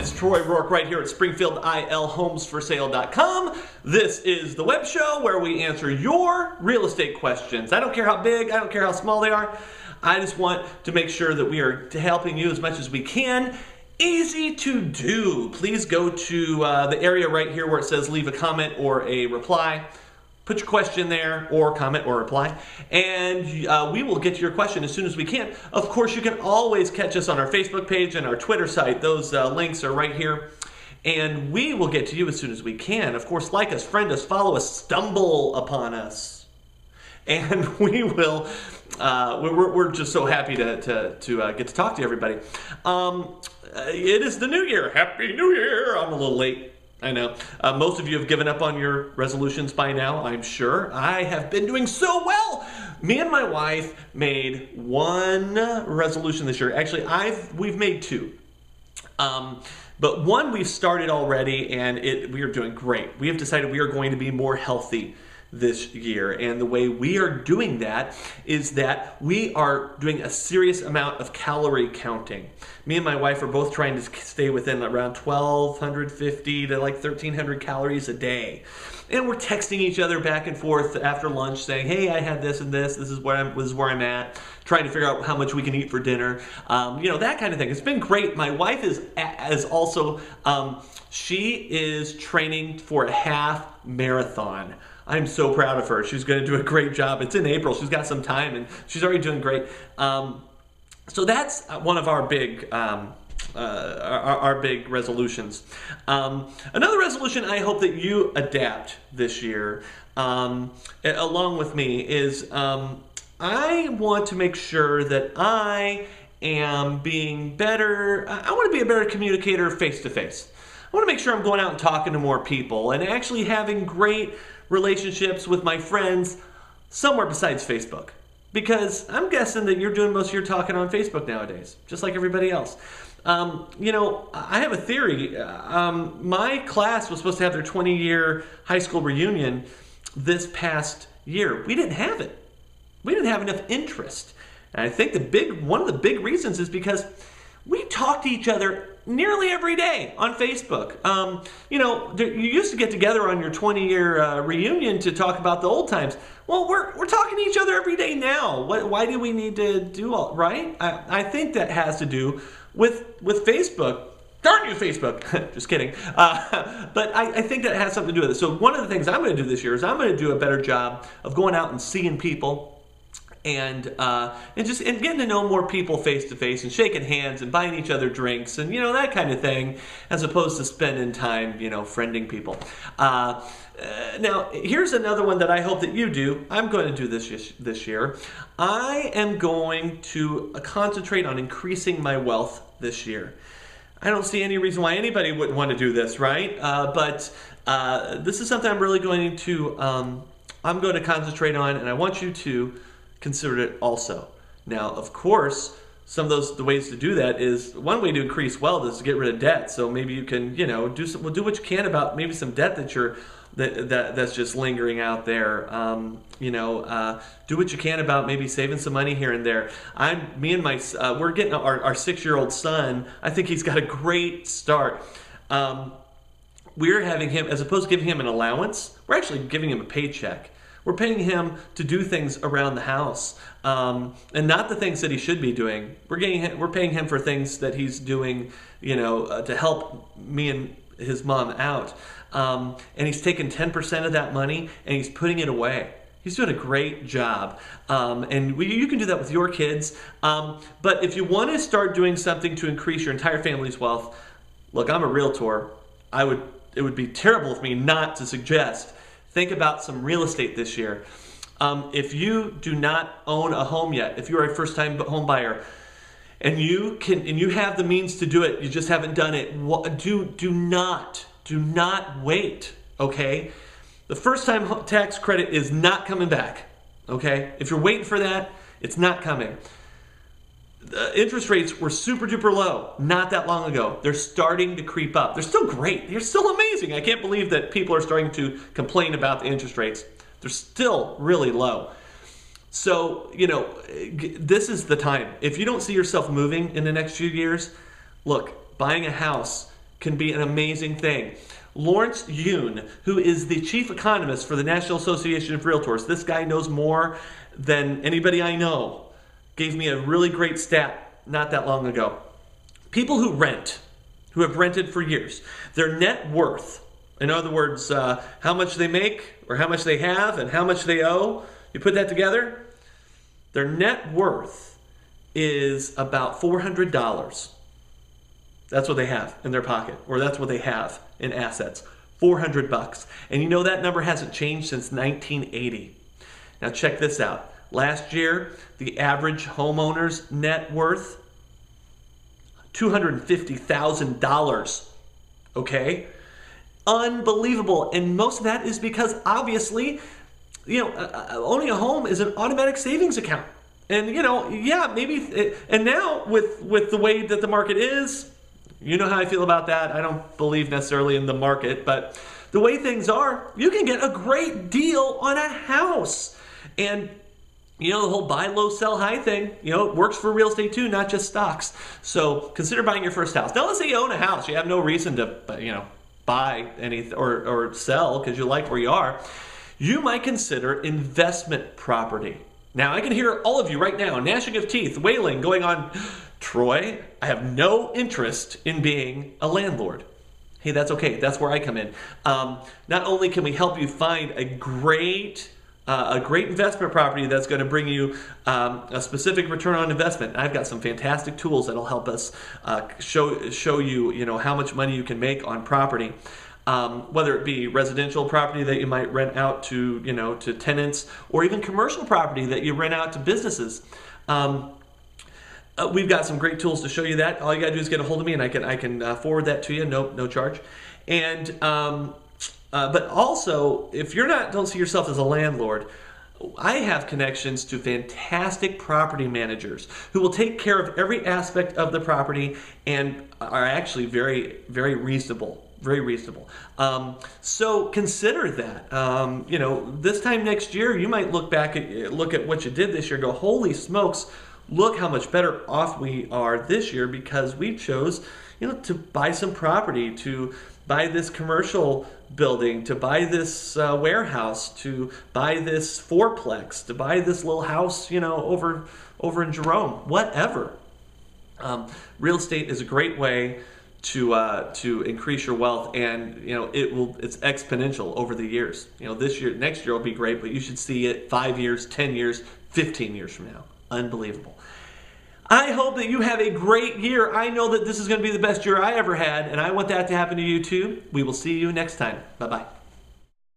It's Troy Roark right here at Springfield ILHomesForSale.com. This is the web show where we answer your real estate questions. I don't care how big, I don't care how small they are. I just want to make sure that we are helping you as much as we can. Easy to do. Please go to the area right here where it says leave a comment or a reply. Put your question there, or comment, or reply, and we will get to your question as soon as we can. Of course, you can always catch us on our Facebook page and our Twitter site. Those links are right here, and we will get to you as soon as we can. Of course, like us, friend us, follow us, stumble upon us, and we will. We're just so happy to get to talk to everybody. It is the new year. Happy New Year! I'm a little late. I know. Most of you have given up on your resolutions by now, I'm sure. I have been doing so well. Me and my wife made one resolution this year. Actually, we've made two. But one we've started already, and we are doing great. We have decided we are going to be more healthy this year, and the way we are doing that is that we are doing a serious amount of calorie counting. Me and my wife are both trying to stay within around 1,250 to like 1,300 calories a day, and we're texting each other back and forth after lunch saying, hey, I had this and this is where I'm at, trying to figure out how much we can eat for dinner, that kind of thing. It's been great. My wife is also she is training for a half marathon. I'm so proud of her. She's going to do a great job. It's in April. She's got some time, and she's already doing great. So that's one of our big resolutions. Another resolution I hope that you adapt this year, along with me, is I want to make sure that I am being better. I want to be a better communicator face to face. I want to make sure I'm going out and talking to more people and actually having great relationships with my friends somewhere besides Facebook. Because I'm guessing that you're doing most of your talking on Facebook nowadays, just like everybody else. I have a theory. My class was supposed to have their 20-year high school reunion this past year. We didn't have it. We didn't have enough interest. And I think one of the big reasons is because we talk to each other nearly every day on Facebook. You used to get together on your 20-year reunion to talk about the old times. Well, we're talking to each other every day now. Why do we need to do all right? I think that has to do with Facebook. Darn you, Facebook. Just kidding. But I think that has something to do with it. So one of the things I'm going to do this year is I'm going to do a better job of going out and seeing people, and getting to know more people face to face and shaking hands and buying each other drinks and that kind of thing, as opposed to spending time friending people. Now here's another one that I hope that you do. I'm going to do this year. I am going to concentrate on increasing my wealth this year. I don't see any reason why anybody wouldn't want to do this, right? But this is something I'm really going to concentrate on, and I want you to consider it also. Now, of course, some of the ways to do that is, one way to increase wealth is to get rid of debt. So maybe you can, do what you can about maybe some debt that's just lingering out there. Do what you can about maybe saving some money here and there. We're getting our 6-year-old son. I think he's got a great start. We're having him, as opposed to giving him an allowance, we're actually giving him a paycheck. We're paying him to do things around the house, and not the things that he should be doing. We're paying him for things that he's doing, to help me and his mom out. And he's taking 10% of that money and he's putting it away. He's doing a great job, and you can do that with your kids. But if you want to start doing something to increase your entire family's wealth, look, I'm a realtor. It would be terrible of me not to suggest. Think about some real estate this year. If you do not own a home yet, if you're a first-time home buyer, and you have the means to do it, you just haven't done it, do not wait. Okay, the first-time tax credit is not coming back. Okay, if you're waiting for that, it's not coming. The interest rates were super duper low not that long ago. They're starting to creep up. They're still great. They're still amazing. I can't believe that people are starting to complain about the interest rates. They're still really low. So, this is the time. If you don't see yourself moving in the next few years, look, buying a house can be an amazing thing. Lawrence Yun, who is the chief economist for the National Association of Realtors, this guy knows more than anybody I know, gave me a really great stat not that long ago. People who rent, who have rented for years, their net worth, in other words, how much they make or how much they have and how much they owe, you put that together, their net worth is about $400. That's what they have in their pocket, or that's what they have in assets, $400. And you know that number hasn't changed since 1980. Now check this out. Last year, the average homeowner's net worth, $250,000. Okay? Unbelievable. And most of that is because obviously, owning a home is an automatic savings account. And and now with the way that the market is, you know how I feel about that. I don't believe necessarily in the market, but the way things are, you can get a great deal on a house. And the whole buy low, sell high thing, it works for real estate too, not just stocks. So consider buying your first house. Now let's say you own a house. You have no reason to, buy anything or sell because you like where you are. You might consider investment property. Now I can hear all of you right now, gnashing of teeth, wailing, going on, Troy, I have no interest in being a landlord. Hey, that's okay. That's where I come in. Not only can we help you find a great investment property that's going to bring you a specific return on investment. I've got some fantastic tools that'll help us show you, how much money you can make on property. Whether it be residential property that you might rent out to, to tenants, or even commercial property that you rent out to businesses. We've got some great tools to show you that. All you got to do is get a hold of me, and I can forward that to you, no charge. And but also, if don't see yourself as a landlord, I have connections to fantastic property managers who will take care of every aspect of the property and are actually very, very reasonable. Very reasonable. So consider that. This time next year, you might look at what you did this year and go, holy smokes, look how much better off we are this year because we chose, to buy some property, to buy this commercial building, to buy this warehouse, to buy this fourplex, to buy this little house, over in Jerome, whatever. Real estate is a great way to increase your wealth, and it's exponential over the years. Next year will be great, but you should see it 5 years, 10 years, 15 years from now. Unbelievable. I hope that you have a great year. I know that this is going to be the best year I ever had, and I want that to happen to you too. We will see you next time. Bye-bye.